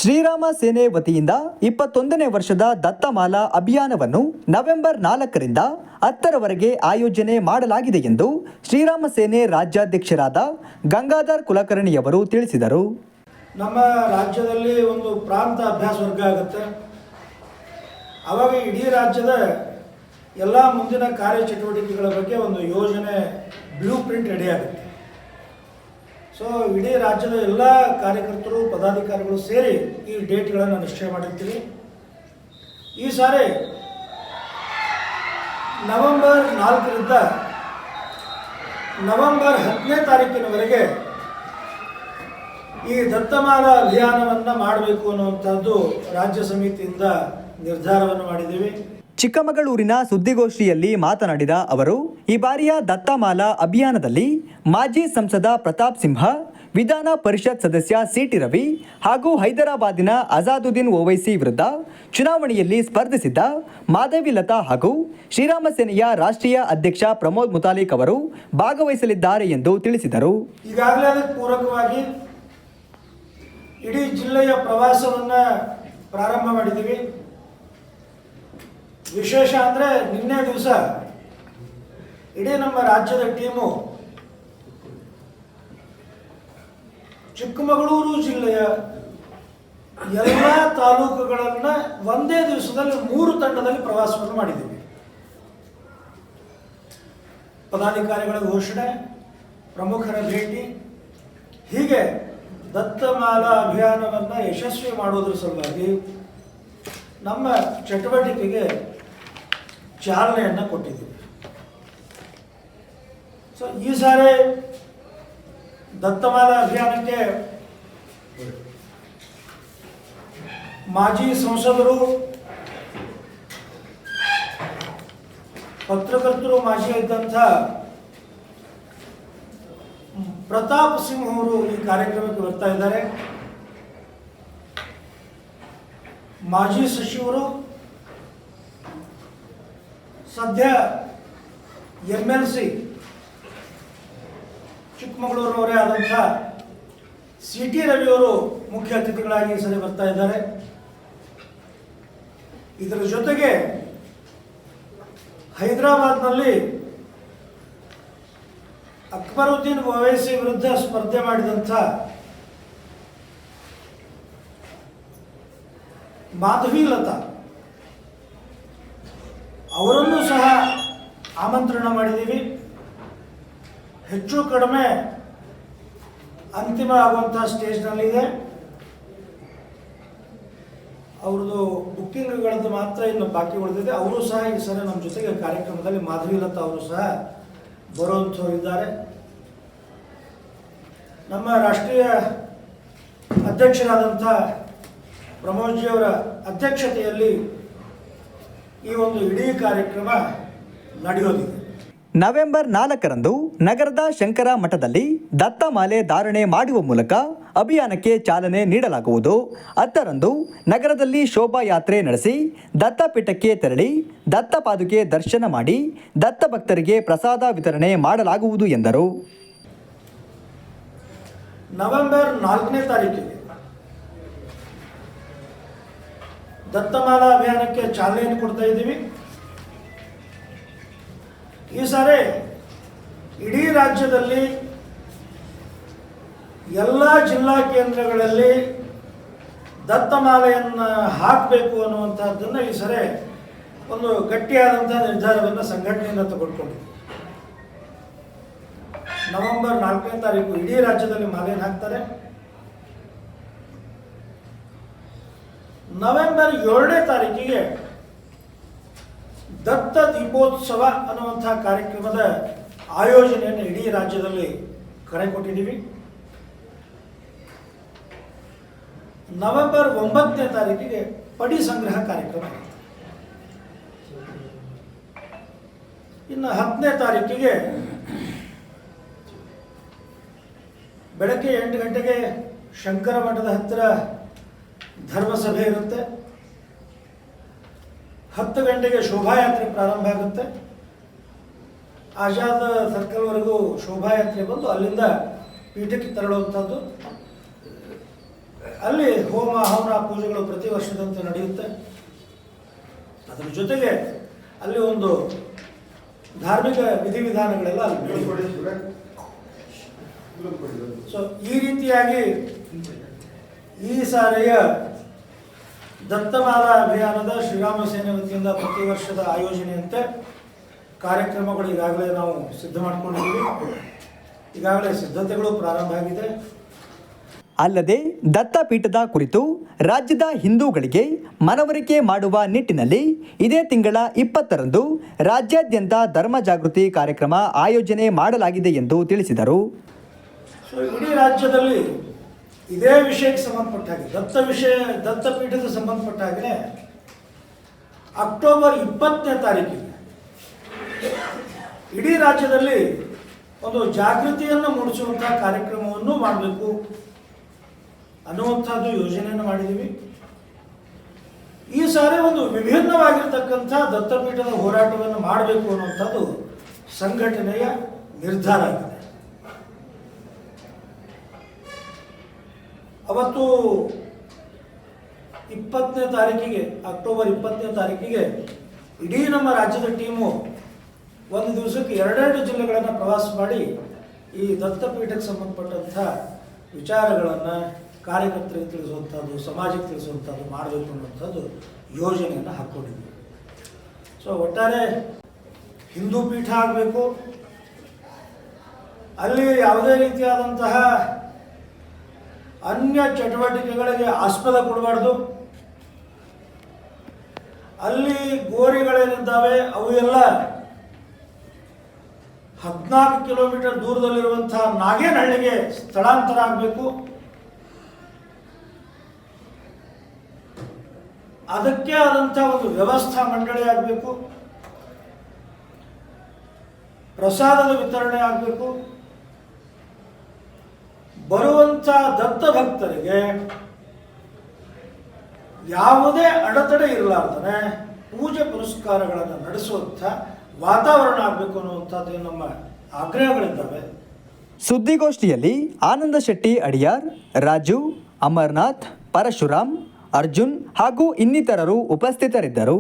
ಶ್ರೀರಾಮ ಸೇನೆ ವತಿಯಿಂದ 21ನೇ ವರ್ಷದ ದತ್ತಮಾಲಾ ಅಭಿಯಾನವನ್ನು ನವೆಂಬರ್ 4ರಿಂದ 10ರವರೆಗೆ ಆಯೋಜನೆ ಮಾಡಲಾಗಿದೆ ಎಂದು ಶ್ರೀರಾಮ ಸೇನೆ ರಾಜ್ಯಾಧ್ಯಕ್ಷರಾದ ಗಂಗಾಧರ್ ಕುಲಕರ್ಣಿಯವರು ತಿಳಿಸಿದರು. ನಮ್ಮ ರಾಜ್ಯದಲ್ಲಿ ಒಂದು ಪ್ರಾಂತ ಅಭ್ಯಾಸ ವರ್ಗ ಆಗುತ್ತೆ. ಆವಾಗ ಇಡೀ ರಾಜ್ಯದ ಎಲ್ಲ ಮುಂದಿನ ಕಾರ್ಯಚಟುವಟಿಕೆಗಳ ಬಗ್ಗೆ ಒಂದು ಯೋಜನೆ ಬ್ಲೂ ಪ್ರಿಂಟ್ ರೆಡಿ ಆಗುತ್ತೆ. ಸೊ ಇಡೀ ರಾಜ್ಯದ ಎಲ್ಲ ಕಾರ್ಯಕರ್ತರು ಪದಾಧಿಕಾರಿಗಳು ಸೇರಿ ಈ ಡೇಟ್ಗಳನ್ನು ನಿಶ್ಚಯ ಮಾಡಿರ್ತೀವಿ. ಈ ಸಾರಿ ನವೆಂಬರ್ 4ರಿಂದ ನವೆಂಬರ್ 10ನೇ ತಾರೀಕಿನವರೆಗೆ ಈ ದತ್ತಮಾಲಾ ಅಭಿಯಾನವನ್ನು ಮಾಡಬೇಕು ಅನ್ನುವಂಥದ್ದು ರಾಜ್ಯ ಸಮಿತಿಯಿಂದ ನಿರ್ಧಾರವನ್ನು ಮಾಡಿದ್ದೀವಿ. ಚಿಕ್ಕಮಗಳೂರಿನ ಸುದ್ದಿಗೋಷ್ಠಿಯಲ್ಲಿ ಮಾತನಾಡಿದ ಅವರು, ಈ ಬಾರಿಯ ದತ್ತಮಾಲಾ ಅಭಿಯಾನದಲ್ಲಿ ಮಾಜಿ ಸಂಸದ ಪ್ರತಾಪ್ ಸಿಂಹ, ವಿಧಾನ ಪರಿಷತ್ ಸದಸ್ಯ ಸಿಟಿ ರವಿ ಹಾಗೂ ಹೈದರಾಬಾದಿನ ಅಜಾದುದ್ದೀನ್ ಓವೈಸಿ ವಿರುದ್ಧ ಚುನಾವಣೆಯಲ್ಲಿ ಸ್ಪರ್ಧಿಸಿದ್ದ ಮಾಧವಿ ಲತಾ ಹಾಗೂ ಶ್ರೀರಾಮ ಸೇನೆಯ ರಾಷ್ಟ್ರೀಯ ಅಧ್ಯಕ್ಷ ಪ್ರಮೋದ್ ಮುತಾಲಿಕ್ ಅವರು ಭಾಗವಹಿಸಲಿದ್ದಾರೆ ಎಂದು ತಿಳಿಸಿದರು. ಈಗಾಗಲೇ ಅದಕ್ಕೆ ಪೂರಕವಾಗಿ ಇಡೀ ಜಿಲ್ಲೆಯ ಪ್ರವಾಸವನ್ನು ಪ್ರಾರಂಭ ಮಾಡಿದ್ದೀವಿ. ವಿಶೇಷ ಅಂದರೆ ನಿನ್ನೆ ದಿವಸ ಇಡೀ ನಮ್ಮ ರಾಜ್ಯದ ಟೀಮು ಚಿಕ್ಕಮಗಳೂರು ಜಿಲ್ಲೆಯ ಎಲ್ಲ ತಾಲೂಕುಗಳನ್ನು ಒಂದೇ ದಿವಸದಲ್ಲಿ 3 ತಂಡದಲ್ಲಿ ಪ್ರವಾಸವನ್ನು ಮಾಡಿದ್ದೀವಿ. ಪದಾಧಿಕಾರಿಗಳ ಘೋಷಣೆ, ಪ್ರಮುಖರ ಭೇಟಿ, ಹೀಗೆ ದತ್ತಮಾಲಾ ಅಭಿಯಾನವನ್ನು ಯಶಸ್ವಿ ಮಾಡೋದ್ರ ಸಲುವಾಗಿ ನಮ್ಮ ಚಟುವಟಿಕೆಗೆ ಚಾಲನೆಯನ್ನು ಕೊಟ್ಟಿದ್ದೀವಿ. ಸೊ ಈ ಸಾರಿ ದತ್ತಮಾಲಾ ಅಭಿಯಾನಕ್ಕೆ ಮಾಜಿ ಸಂಸದರು, ಪತ್ರಕರ್ತರು, ಮಾಜಿ ಇದ್ದಂಥ ಪ್ರತಾಪ್ ಸಿಂಹ ಅವರು ಈ ಕಾರ್ಯಕ್ರಮಕ್ಕೆ ಬರ್ತಾ ಇದ್ದಾರೆ. ಮಾಜಿ ಸಚಿವರು, ಸದ್ಯ MLC ಚಿಕ್ಕಮಗಳೂರವರೇ ಆದಂಥ ಸಿಟಿ ರವಿಯವರು ಮುಖ್ಯ ಅತಿಥಿಗಳಾಗಿ ಸರಿ ಬರ್ತಾ ಇದ್ದಾರೆ. ಇದರ ಜೊತೆಗೆ ಹೈದರಾಬಾದ್ನಲ್ಲಿ ಅಕ್ಬರುದ್ದೀನ್ ಓವೈಸಿ ವಿರುದ್ಧ ಸ್ಪರ್ಧೆ ಮಾಡಿದಂಥ ಮಾಧವಿ ಲತಾ ಅವರನ್ನು ಸಹ ಆಮಂತ್ರಣ ಮಾಡಿದ್ದೀವಿ. ಹೆಚ್ಚು ಕಡಿಮೆ ಅಂತಿಮ ಆಗುವಂಥ ಸ್ಟೇಜ್ನಲ್ಲಿದೆ. ಅವ್ರದ್ದು ಬುಕ್ಕಿಂಗ್ಗಳದ್ದು ಮಾತ್ರ ಇನ್ನು ಬಾಕಿ ಉಳಿದಿದೆ. ಅವರು ಸಹ ಈ ಸಲ ನಮ್ಮ ಜೊತೆಗೆ ಕಾರ್ಯಕ್ರಮದಲ್ಲಿ ಮಾಧವಿ ಲತಾ ಅವರು ಸಹ ಬರುವಂಥವರಿದ್ದಾರೆ. ನಮ್ಮ ರಾಷ್ಟ್ರೀಯ ಅಧ್ಯಕ್ಷರಾದಂಥ ಪ್ರಮೋದ್ಜಿಯವರ ಅಧ್ಯಕ್ಷತೆಯಲ್ಲಿ ಈ ಒಂದು ಇಡೀ ಕಾರ್ಯಕ್ರಮ ನಡೆಯೋದಿದೆ. ನವೆಂಬರ್ 4ರಂದು ನಗರದ ಶಂಕರ ಮಠದಲ್ಲಿ ದತ್ತಮಾಲೆ ಧಾರಣೆ ಮಾಡುವ ಮೂಲಕ ಅಭಿಯಾನಕ್ಕೆ ಚಾಲನೆ ನೀಡಲಾಗುವುದು. 10ರಂದು ನಗರದಲ್ಲಿ ಶೋಭಾಯಾತ್ರೆ ನಡೆಸಿ ದತ್ತಪೀಠಕ್ಕೆ ತೆರಳಿ ದತ್ತ ಪಾದುಕೆ ದರ್ಶನ ಮಾಡಿ ದತ್ತ ಭಕ್ತರಿಗೆ ಪ್ರಸಾದ ವಿತರಣೆ ಮಾಡಲಾಗುವುದು ಎಂದರು. ನವೆಂಬರ್ 4ನೇ ತಾರೀಕಿಗೆ ದತ್ತಮಾಲಾ ಅಭಿಯಾನಕ್ಕೆ ಚಾಲನೆಯನ್ನು ಕೊಡ್ತಾ ಇದ್ದೀವಿ. ಈ ಸಾರಿ ಇಡೀ ರಾಜ್ಯದಲ್ಲಿ ಎಲ್ಲ ಜಿಲ್ಲಾ ಕೇಂದ್ರಗಳಲ್ಲಿ ದತ್ತಮಾಲೆಯನ್ನು ಹಾಕಬೇಕು ಅನ್ನುವಂಥದ್ದನ್ನು ಈ ಸಾರಿ ಒಂದು ಗಟ್ಟಿಯಾದಂಥ ನಿರ್ಧಾರವನ್ನು ಸಂಘಟನೆಯಿಂದ ತೆಗೆದುಕೊಂಡಿದ್ದೀವಿ. ನವೆಂಬರ್ 4ನೇ ತಾರೀಕು ಇಡೀ ರಾಜ್ಯದಲ್ಲಿ ಮಾಲೆಯನ್ನು ಹಾಕ್ತಾರೆ. ನವೆಂಬರ್ 7ನೇ ತಾರೀಕಿಗೆ ದತ್ತ ದೀಪೋತ್ಸವ ಅನ್ನುವಂಥ ಕಾರ್ಯಕ್ರಮದ ಆಯೋಜನೆಯನ್ನು ಇಡೀ ರಾಜ್ಯದಲ್ಲಿ ಕರೆ ಕೊಟ್ಟಿದ್ದೀವಿ. ನವೆಂಬರ್ 9ನೇ ತಾರೀಕಿಗೆ ಪಡಿ ಸಂಗ್ರಹ ಕಾರ್ಯಕ್ರಮ. ಇನ್ನು 10ನೇ ತಾರೀಕಿಗೆ ಬೆಳಗ್ಗೆ 8 ಗಂಟೆಗೆ ಶಂಕರ ಮಠದ ಹತ್ತಿರ ಧರ್ಮಸಭೆ ಇರುತ್ತೆ. 10 ಗಂಟೆಗೆ ಶೋಭಾಯಾತ್ರೆ ಪ್ರಾರಂಭ ಆಗುತ್ತೆ. ಆಜಾದ್ ಸರ್ಕಲ್ವರೆಗೂ ಶೋಭಾಯಾತ್ರೆ ಬಂದು ಅಲ್ಲಿಂದ ಪೀಠಕ್ಕೆ ತೆರಳುವಂಥದ್ದು. ಅಲ್ಲಿ ಹೋಮ ಹವನ ಪೂಜೆಗಳು ಪ್ರತಿ ವರ್ಷದಂತೆ ನಡೆಯುತ್ತೆ. ಅದರ ಜೊತೆಗೆ ಅಲ್ಲಿ ಒಂದು ಧಾರ್ಮಿಕ ವಿಧಿವಿಧಾನಗಳೆಲ್ಲ ಅಲ್ಲಿ ನಡೆಯುತ್ತೆ. ಸೊ ಈ ರೀತಿಯಾಗಿ ಈ ಸಾರಿಯ ದತ್ತಮಾಲಾ ಅಭಿಯಾನದ ಶ್ರೀರಾಮ ಸೇನೆ ವತಿಯಿಂದ ಪ್ರತಿ ವರ್ಷದ ಆಯೋಜನೆಯಂತೆ ಕಾರ್ಯಕ್ರಮಗಳು ಈಗಾಗಲೇ ನಾವು ಸಿದ್ಧ ಮಾಡಿಕೊಂಡಿದ್ದೀವಿ. ಈಗಾಗಲೇ ಸಿದ್ಧತೆಗಳು ಪ್ರಾರಂಭ ಆಗಿದೆ. ಅಲ್ಲದೆ ದತ್ತಪೀಠದ ಕುರಿತು ರಾಜ್ಯದ ಹಿಂದೂಗಳಿಗೆ ಮನವರಿಕೆ ಮಾಡುವ ನಿಟ್ಟಿನಲ್ಲಿ ಇದೇ ತಿಂಗಳ 20ರಂದು ರಾಜ್ಯಾದ್ಯಂತ ಧರ್ಮ ಜಾಗೃತಿ ಕಾರ್ಯಕ್ರಮ ಆಯೋಜನೆ ಮಾಡಲಾಗಿದೆ ಎಂದು ತಿಳಿಸಿದರು. ಸೊ ಇಡೀ ರಾಜ್ಯದಲ್ಲಿ ಇದೇ ವಿಷಯಕ್ಕೆ ಸಂಬಂಧಪಟ್ಟ ಹಾಗೆ ದತ್ತಪೀಠದ ಸಂಬಂಧಪಟ್ಟ ಹಾಗೆ ಅಕ್ಟೋಬರ್ 20ನೇ ತಾರೀಕಿಗೆ ಇಡೀ ರಾಜ್ಯದಲ್ಲಿ ಒಂದು ಜಾಗೃತಿಯನ್ನು ಮೂಡಿಸುವಂಥ ಕಾರ್ಯಕ್ರಮವನ್ನು ಮಾಡಬೇಕು ಅನ್ನುವಂಥದ್ದು ಯೋಜನೆಯನ್ನು ಮಾಡಿದ್ದೀವಿ. ಈ ಸಾರಿ ಒಂದು ವಿಭಿನ್ನವಾಗಿರ್ತಕ್ಕಂಥ ದತ್ತಪೀಠದ ಹೋರಾಟವನ್ನು ಮಾಡಬೇಕು ಅನ್ನುವಂಥದ್ದು ಸಂಘಟನೆಯ ನಿರ್ಧಾರ ಆಗಿದೆ. ಅವತ್ತು 20ನೇ ತಾರೀಕಿಗೆ ಅಕ್ಟೋಬರ್ 20ನೇ ತಾರೀಕಿಗೆ ಇಡೀ ನಮ್ಮ ರಾಜ್ಯದ ಟೀಮು ಒಂದು ದಿವಸಕ್ಕೆ 2 ಜಿಲ್ಲೆಗಳನ್ನು ಪ್ರವಾಸ ಮಾಡಿ ಈ ದತ್ತಪೀಠಕ್ಕೆ ಸಂಬಂಧಪಟ್ಟಂಥ ವಿಚಾರಗಳನ್ನು ಕಾರ್ಯಕರ್ತರಿಗೆ ತಿಳಿಸುವಂಥದ್ದು, ಸಮಾಜಕ್ಕೆ ತಿಳಿಸುವಂಥದ್ದು ಮಾಡಬೇಕು ಅನ್ನುವಂಥದ್ದು ಯೋಜನೆಯನ್ನು ಹಾಕ್ಕೊಂಡಿದ್ವಿ. ಸೊ ಒಟ್ಟಾರೆ ಹಿಂದೂ ಪೀಠ ಆಗಬೇಕು, ಅಲ್ಲಿ ಯಾವುದೇ ರೀತಿಯಾದಂತಹ ಅನ್ಯ ಚಟುವಟಿಕೆಗಳಿಗೆ ಆಸ್ಪದ ಕೊಡಬಾರ್ದು. ಅಲ್ಲಿ ಗೋರಿಗಳೇನಿದ್ದಾವೆ ಅವು ಎಲ್ಲ 14 ಕಿಲೋಮೀಟರ್ ದೂರದಲ್ಲಿರುವಂತಹ ನಾಗೇನಹಳ್ಳಿಗೆ ಸ್ಥಳಾಂತರ ಆಗಬೇಕು. ಅದಕ್ಕೆ ಆದಂಥ ಒಂದು ವ್ಯವಸ್ಥಾ ಮಂಡಳಿ ಆಗಬೇಕು, ಪ್ರಸಾದದ ವಿತರಣೆ ಆಗಬೇಕು, ಬರುವಂಥ ದತ್ತ ಭಕ್ತರಿಗೆ ಯಾವುದೇ ಅಡೆತಡೆ ಇರಲಾರ್ದೇ ಪೂಜೆ ಪುರಸ್ಕಾರಗಳನ್ನು ನಡೆಸುವಂಥ ವಾತಾವರಣ ಆಗಬೇಕು ಅನ್ನುವಂಥದ್ದು ನಮ್ಮ ಆಗ್ರಹಗಳಿದ್ದಾವೆ. ಸುದ್ದಿಗೋಷ್ಠಿಯಲ್ಲಿ ಆನಂದ ಶೆಟ್ಟಿ ಅಡಿಯಾರ್, ರಾಜು, ಅಮರ್ನಾಥ್, ಪರಶುರಾಮ್, ಅರ್ಜುನ್ ಹಾಗೂ ಇನ್ನಿತರರು ಉಪಸ್ಥಿತರಿದ್ದರು.